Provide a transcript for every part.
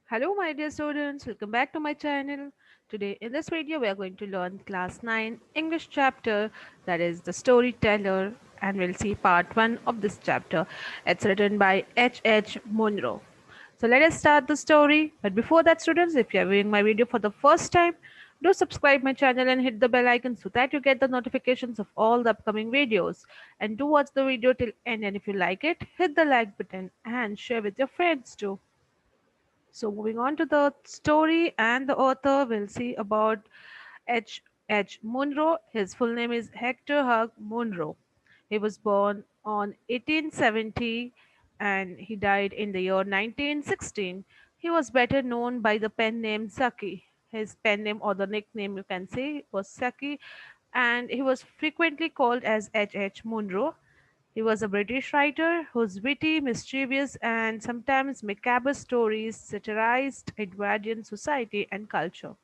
Hello, my dear students. Welcome back to my channel. Today, in this video, we are going to learn class 9 English chapter, that is the storyteller, and we'll see part 1 of this chapter. It's written by H. Munro. So, let us start the story. But before that, students, if you are viewing my video for the first time, do subscribe my channel and hit the bell icon so that you get the notifications of all the upcoming videos. And do watch the video till end. And if you like it, hit the like button and share with your friends too. So moving on to the story and the author, we'll see about H. H. Munro. His full name is Hector Hugh Munro. He was born on 1870 and he died in the year 1916. He was better known by the pen name Saki. His pen name or the nickname you can say was Saki, and he was frequently called as H. Munro. He was a British writer whose witty, mischievous, and sometimes macabre stories satirized Edwardian society and culture.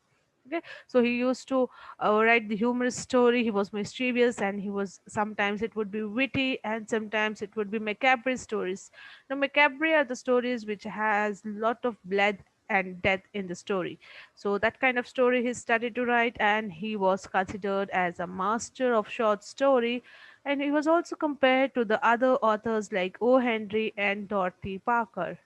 Okay, so he used to write the humorous story. He was mischievous, and he was sometimes it would be witty, and sometimes it would be macabre stories. Now, macabre are the stories which has lot of blood and death in the story. So that kind of story he started to write, and he was considered as a master of short story. And he was also compared to the other authors like O. Henry and Dorothy Parker.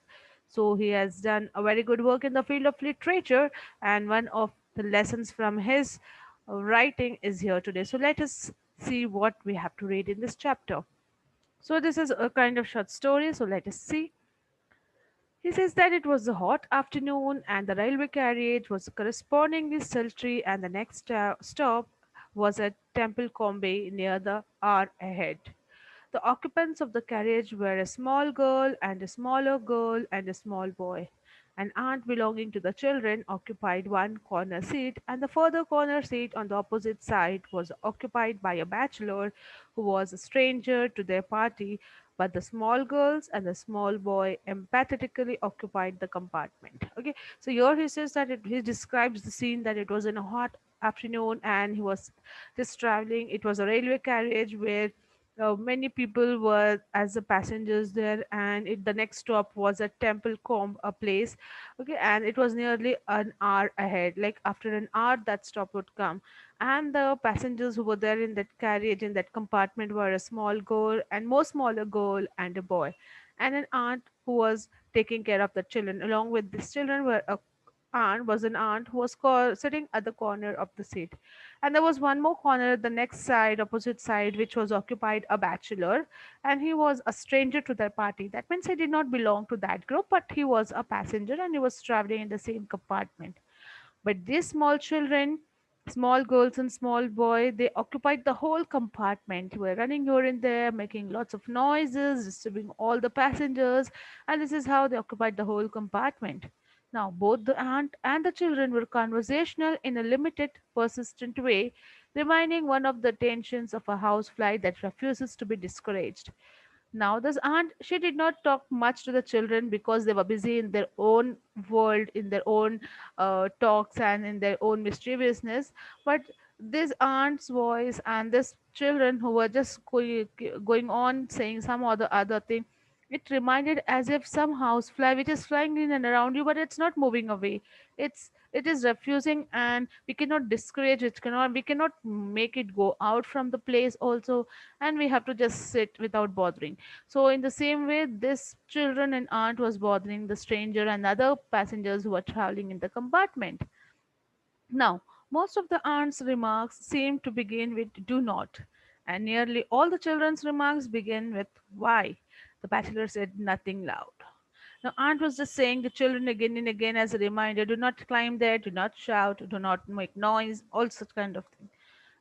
So he has done a very good work in the field of literature, and one of the lessons from his writing is here today. So let us see what we have to read in this chapter. So this is a kind of short story. So let us see. He says that it was a hot afternoon and the railway carriage was correspondingly sultry, and the next stop was at Templecombe near the hour ahead. The occupants of the carriage were a small girl and a smaller girl and a small boy. An aunt belonging to the children occupied one corner seat, and the further corner seat on the opposite side was occupied by a bachelor who was a stranger to their party, but the small girls and the small boy empathetically occupied the compartment. Okay, so here he says that he describes the scene that it was in a hot afternoon and he was just traveling. It was a railway carriage where many people were as the passengers there, and the next stop was at Temple Combe, a place. Okay, and it was nearly an hour ahead. Like after an hour, that stop would come, and the passengers who were there in that carriage in that compartment were a small girl and more smaller girl and a boy, and an aunt who was taking care of the children. Along with these children were a aunt was an aunt who was sitting at the corner of the seat, and there was one more corner at the next side opposite side which was occupied a bachelor, and he was a stranger to their party. That means he did not belong to that group, but he was a passenger and he was traveling in the same compartment. But these small children, small girls and small boy, they occupied the whole compartment. They were running here and there, making lots of noises, disturbing all the passengers, and this is how they occupied the whole compartment. Now, both the aunt and the children were conversational in a limited, persistent way, reminding one of the tensions of a housefly that refuses to be discouraged. Now, this aunt, she did not talk much to the children because they were busy in their own world, in their own talks, and in their own mischievousness. But this aunt's voice and this children who were just going on saying some other thing, it reminded as if some housefly which is flying in and around you, but it's not moving away. It is refusing, and we cannot discourage it. Cannot We cannot make it go out from the place also, and we have to just sit without bothering. So, in the same way, this children and aunt was bothering the stranger and other passengers who were traveling in the compartment. Now, most of the aunt's remarks seem to begin with do not, and nearly all the children's remarks begin with why. The bachelor said nothing loud. Now, aunt was just saying to children again and again as a reminder, do not climb there, do not shout, do not make noise, all such kind of thing.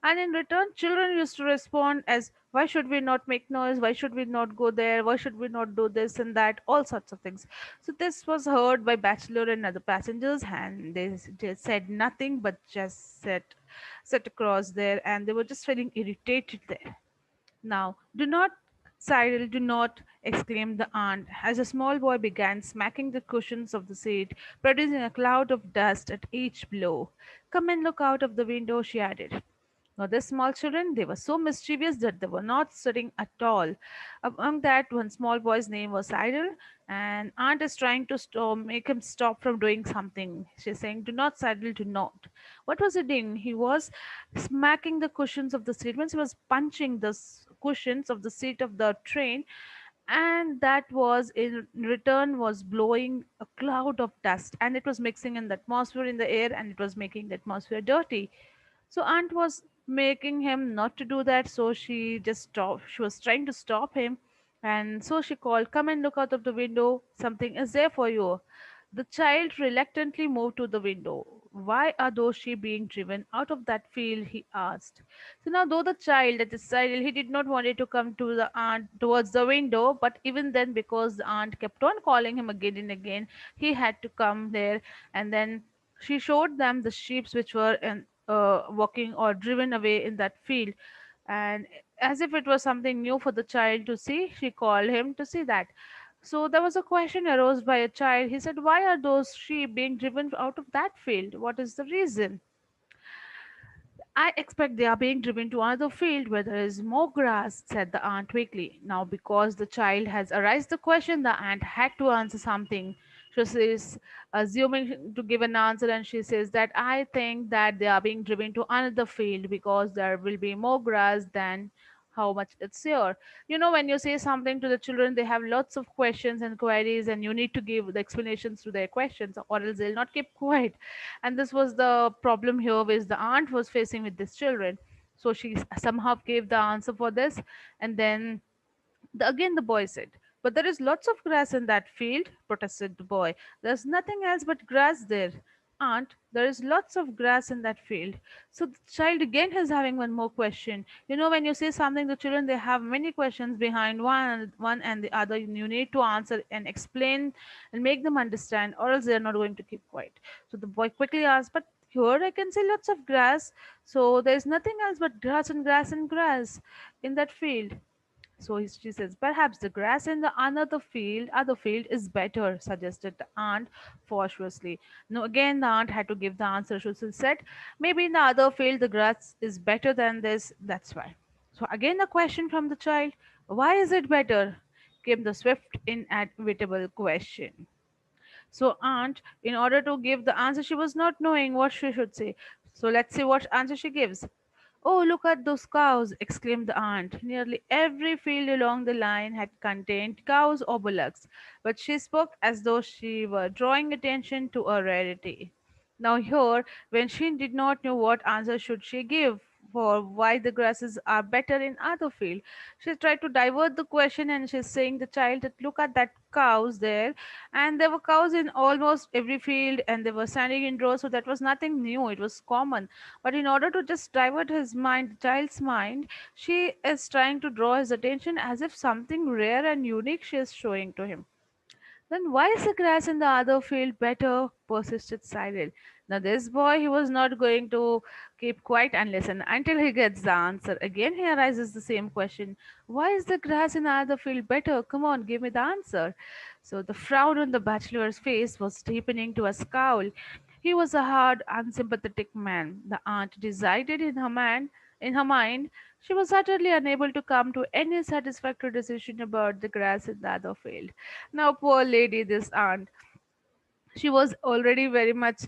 And in return, children used to respond as, why should we not make noise? Why should we not go there? Why should we not do this and that? All sorts of things. So this was heard by bachelor and other passengers, and they said nothing but just sat across there, and they were just feeling irritated there. Now, do not, Cyril, do not, exclaimed the aunt, as a small boy began smacking the cushions of the seat, producing a cloud of dust at each blow. Come and look out of the window, she added. Now, the small children, they were so mischievous that they were not sitting at all. Among that, one small boy's name was Cyril, and aunt is trying to make him stop from doing something. She's saying, "Do not, Cyril, do not." What was he doing? He was smacking the cushions of the seat. Means he was punching the cushions of the seat of the train, and that was in return was blowing a cloud of dust, and it was mixing in the atmosphere in the air, and it was making the atmosphere dirty. So aunt was making him not to do that, so she just stopped. She was trying to stop him, and so she called, "Come and look out of the window. Something is there for you." The child reluctantly moved to the window. "Why are those sheep being driven out of that field?" he asked. So now, though the child at this child, he did not want it to come to the aunt towards the window, but even then, because the aunt kept on calling him again and again, he had to come there. And then she showed them the sheep which were walking or driven away in that field. And as if it was something new for the child to see, she called him to see that. So there was a question arose by a child. He said, "Why are those sheep being driven out of that field? What is the reason?" "I expect they are being driven to another field where there is more grass," said the aunt quickly. Now, because the child has arised the question, the aunt had to answer something. She says, assuming to give an answer, and she says that, "I think that they are being driven to another field because there will be more grass than how much it's here." You know, when you say something to the children, they have lots of questions and queries, and you need to give the explanations to their questions, or else they'll not keep quiet. And this was the problem here which the aunt was facing with these children. So she somehow gave the answer for this. And then again the boy said, "But there is lots of grass in that field," protested the boy. "There's nothing else but grass there." "Aunt, there is lots of grass in that field." So the child again is having one more question. You know, when you say something to children, they have many questions behind one and the other. You need to answer and explain and make them understand, or else they're not going to keep quiet. So the boy quickly asked, "But here I can see lots of grass. So there's nothing else but grass and grass and grass in that field." So she says, "Perhaps the grass in the other field is better," suggested the aunt forcefully. No, again the aunt had to give the answer. She said, "Maybe in the other field the grass is better than this. That's why." So again the question from the child, "Why is it better?" came the swift, inevitable question. So aunt, in order to give the answer, she was not knowing what she should say. So let's see what answer she gives. "Oh, look at those cows!" exclaimed the aunt. Nearly every field along the line had contained cows or bullocks, but she spoke as though she were drawing attention to a rarity. Now here, when she did not know what answer should she give for why the grasses are better in other field, she tried to divert the question, and she's saying the child that, "Look at that cows there," and there were cows in almost every field, and they were standing in rows, so that was nothing new, it was common. But in order to just divert his mind, the child's mind, she is trying to draw his attention as if something rare and unique she is showing to him. "Then why is the grass in the other field better?" persisted Cyril. Now, this boy, he was not going to keep quiet and listen until he gets the answer. Again, he arises the same question: "Why is the grass in the other field better? Come on, give me the answer." So, the frown on the bachelor's face was deepening to a scowl. He was a hard, unsympathetic man. The aunt decided in her mind, she was utterly unable to come to any satisfactory decision about the grass in the other field. Now, poor lady, this aunt, she was already very much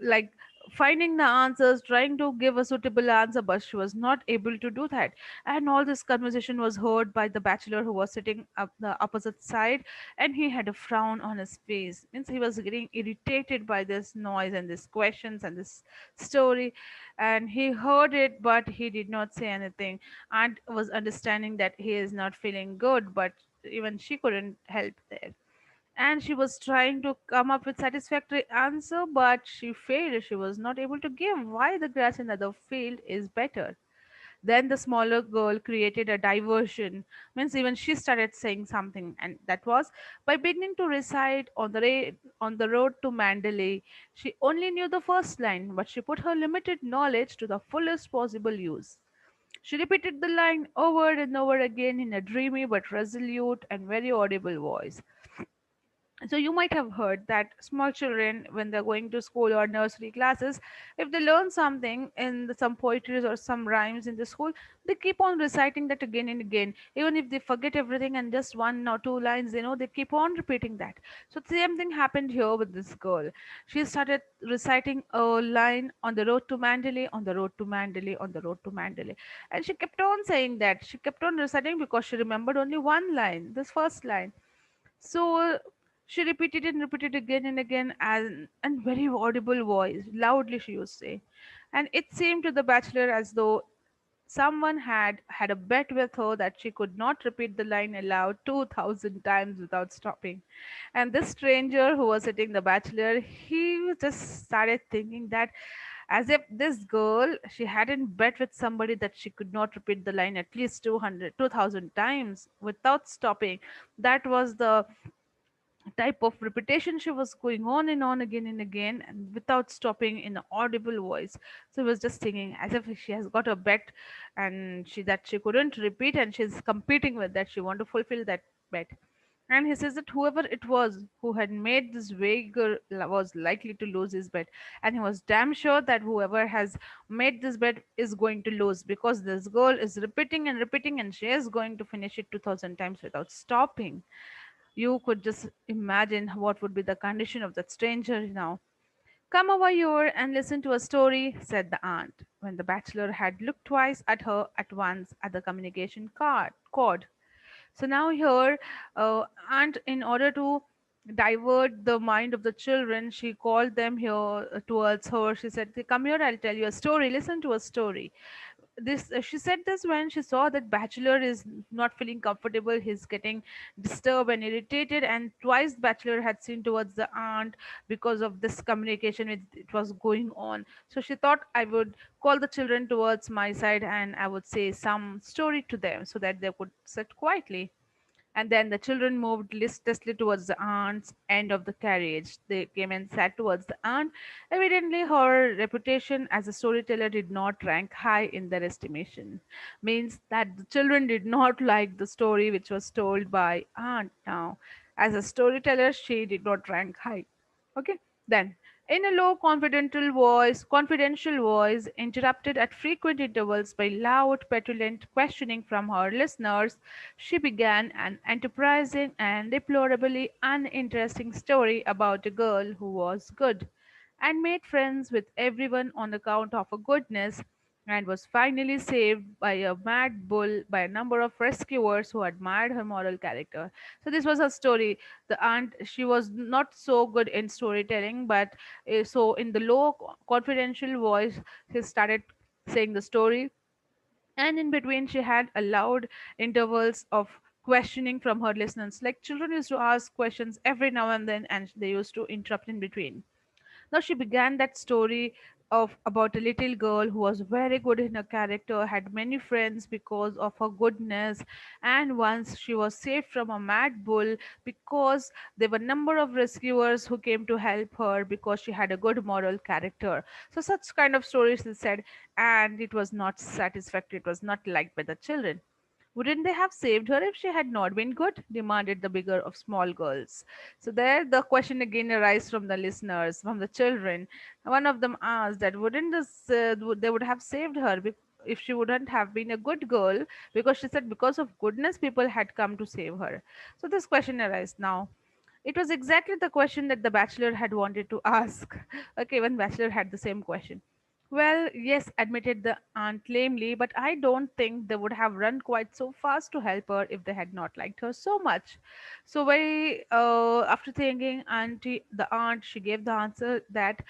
like finding the answers, trying to give a suitable answer, but she was not able to do that. And all this conversation was heard by the bachelor who was sitting up the opposite side, and he had a frown on his face. Means he was getting irritated by this noise and these questions and this story, and he heard it, but he did not say anything. And was understanding that he is not feeling good, but even she couldn't help there, and she was trying to come up with satisfactory answer, but she failed. She was not able to give why the grass in the other field is better. Then the smaller girl created a diversion. Means even she started saying something, and that was by beginning to recite on the road to Mandalay. She only knew the first line, but she put her limited knowledge to the fullest possible use. She repeated the line over and over again in a dreamy but resolute and very audible voice. So you might have heard that small children, when they're going to school or nursery classes, if they learn something in some poetries or some rhymes in the school, they keep on reciting that again and again. Even if they forget everything and just one or two lines, they keep on repeating that. So the same thing happened here with this girl. She started reciting a line, on the road to Mandalay, on the road to Mandalay, on the road to Mandalay. And she kept on saying that. She kept on reciting because she remembered only one line, this first line. So she repeated and repeated again and again, and very audible voice, loudly she used to say. And it seemed to the bachelor as though someone had had a bet with her that she could not repeat the line aloud 2,000 times without stopping. And this stranger who was sitting the bachelor, he just started thinking that as if this girl, she hadn't bet with somebody that she could not repeat the line at least 2,000 times without stopping. That was the type of repetition she was going on and on again and again, and without stopping, in an audible voice. So he was just singing as if she has got a bet, and she couldn't repeat, and she's competing with that. She want to fulfill that bet. And he says that whoever it was who had made this wager was likely to lose his bet, and he was damn sure that whoever has made this bet is going to lose, because this girl is repeating and repeating, and she is going to finish it 2,000 times without stopping. You could just imagine what would be the condition of that stranger now. "Come over here and listen to a story," said the aunt, when the bachelor had looked twice at her at once at the communication cord. So now here, aunt, in order to divert the mind of the children, she called them here towards her. She said, "Come here, I'll tell you a story. Listen to a story." This she said this when she saw that bachelor is not feeling comfortable. He's getting disturbed and irritated, and twice bachelor had seen towards the aunt because of this communication it was going on. So she thought, I would call the children towards my side and I would say some story to them so that they could sit quietly. And then the children moved listlessly towards the aunt's end of the carriage. They came and sat towards the aunt. Evidently, her reputation as a storyteller did not rank high in their estimation. Means that the children did not like the story which was told by aunt now. As a storyteller, she did not rank high. Okay. Then, in a low, confidential voice, interrupted at frequent intervals by loud, petulant questioning from her listeners, she began an enterprising and deplorably uninteresting story about a girl who was good and made friends with everyone on account of her goodness, and was finally saved by a mad bull by a number of rescuers who admired her moral character. So this was her story. The aunt, she was not so good in storytelling, but so in the low confidential voice, she started saying the story, and in between she had allowed intervals of questioning from her listeners. Like children used to ask questions every now and then, and they used to interrupt in between. Now she began that story of about a little girl who was very good in her character, had many friends because of her goodness, and once she was saved from a mad bull because there were number of rescuers who came to help her because she had a good moral character. So such kind of stories is said, and it was not satisfactory. It was not liked by the children. "Wouldn't they have saved her if she had not been good?" demanded the bigger of small girls. So there the question again arises from the listeners, from the children. One of them asked that they would have saved her if she wouldn't have been a good girl, because she said because of goodness people had come to save her. So this question arises now. It was exactly the question that the bachelor had wanted to ask. Okay, when bachelor had the same question. "Well, yes," admitted the aunt lamely, "but I don't think they would have run quite so fast to help her if they had not liked her so much." So, very after thinking, the aunt, she gave the answer that,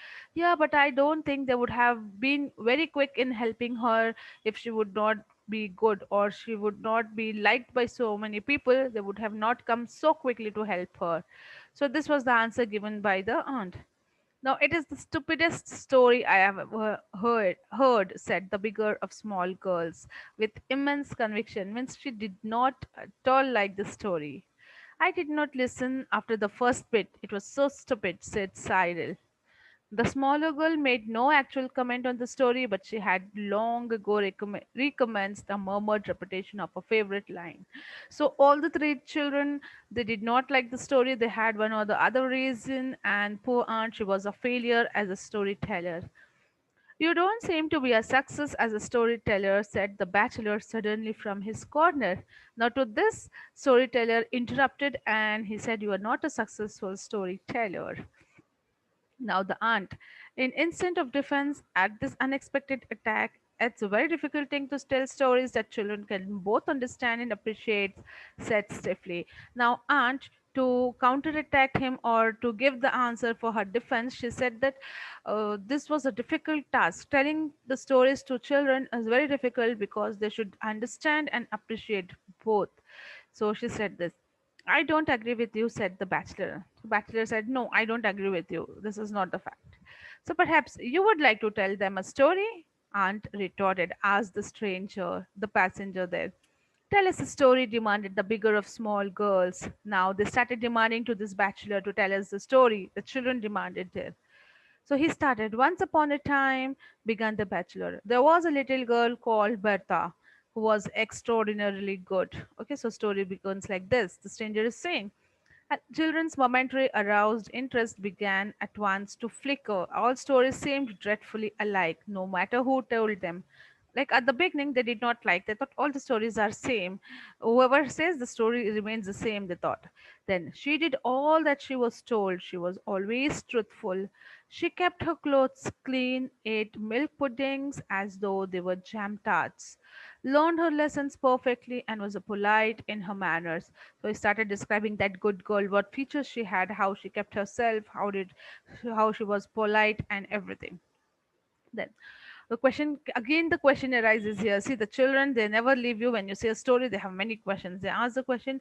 "Yeah, but I don't think they would have been very quick in helping her if she would not be good, or she would not be liked by so many people. They would have not come so quickly to help her." So, this was the answer given by the aunt. "Now it is the stupidest story I have ever heard," said the bigger of small girls, with immense conviction, means she did not at all like the story. "I did not listen after the first bit. It was so stupid," said Cyril. The smaller girl made no actual comment on the story, but she had long ago recommenced a murmured repetition of a favorite line. So all the three children, they did not like the story. They had one or the other reason, and poor aunt, she was a failure as a storyteller. You don't seem to be a success as a storyteller, said the bachelor suddenly from his corner. Now, to this, storyteller interrupted and he said, "You are not a successful storyteller." Now, the aunt, in instant of defense at this unexpected attack, it's a very difficult thing to tell stories that children can both understand and appreciate, said stiffly. Now, aunt, to counterattack him or to give the answer for her defense, she said that this was a difficult task. Telling the stories to children is very difficult because they should understand and appreciate both. So she said this. "I don't agree with you," said the bachelor. The bachelor said, "No, I don't agree with you. This is not the fact. So perhaps you would like to tell them a story?" Aunt retorted, asked the stranger, the passenger there. "Tell us a story," demanded the bigger of small girls. Now they started demanding to this bachelor to tell us the story. The children demanded it. So he started. "Once upon a time," began the bachelor, "there was a little girl called Bertha who was extraordinarily good." Okay, so story begins like this. The stranger is saying, children's momentary aroused interest began at once to flicker. All stories seemed dreadfully alike, no matter who told them. Like at the beginning, they did not like. They thought all the stories are same. Whoever says the story remains the same. They thought. Then she did all that she was told. She was always truthful. She kept her clothes clean, ate milk puddings as though they were jam tarts, learned her lessons perfectly, and was polite in her manners. So he started describing that good girl, what features she had, how she kept herself, how she was polite and everything. Then the question arises here. See, the children, they never leave you when you say a story. They have many questions. They ask the question,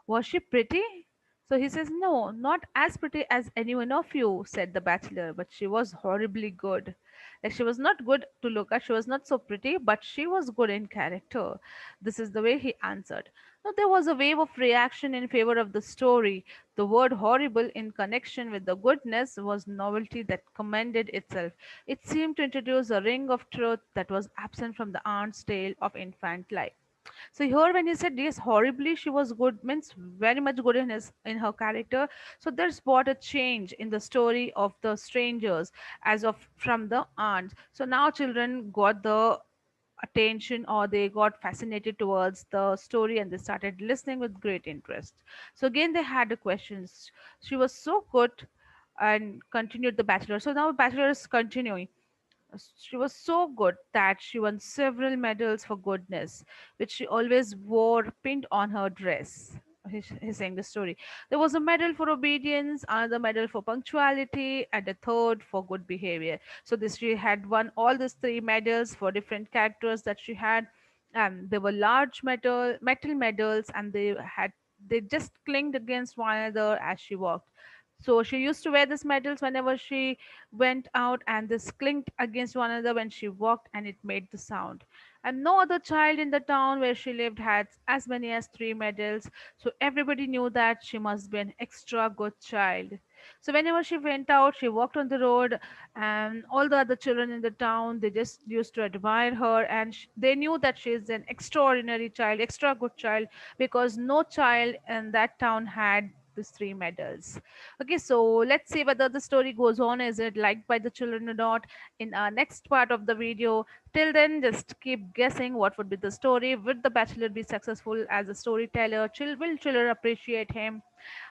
"Was she pretty?" So he says, "No, not as pretty as any one of you," said the bachelor, "but she was horribly good." Like she was not good to look at, she was not so pretty, but she was good in character. This is the way he answered. Now there was a wave of reaction in favor of the story. The word horrible in connection with the goodness was novelty that commended itself. It seemed to introduce a ring of truth that was absent from the aunt's tale of infant life. So here when he said yes, horribly she was good means very much good in her character. So there's what a change in the story of the strangers as of from the aunt. So now children got the attention or they got fascinated towards the story and they started listening with great interest. So again they had the questions. She was so good and continued the bachelor. So now bachelor is continuing. She was so good that she won several medals for goodness, which she always wore pinned on her dress. He's saying the story. There was a medal for obedience, another medal for punctuality, and a third for good behavior. So this she had won all these three medals for different characters that she had. They were large metal medals, and they just clinked against one another as she walked. So she used to wear these medals whenever she went out, and this clinked against one another when she walked, and it made the sound. And no other child in the town where she lived had as many as three medals, so everybody knew that she must be an extra good child. So whenever she went out, she walked on the road, and all the other children in the town, they just used to admire her, and they knew that she is an extraordinary child, extra good child, because no child in that town had these three medals. Okay, so let's see whether the story goes on. Is it liked by the children or not? In our next part of the video. Till then, just keep guessing what would be the story. Would the bachelor be successful as a storyteller? Will children appreciate him?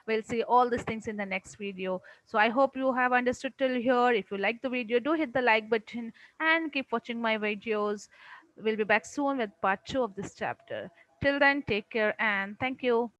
We'll see all these things in the next video. So I hope you have understood till here. If you like the video, do hit the like button and keep watching my videos. We'll be back soon with part 2 of this chapter. Till then, take care and thank you.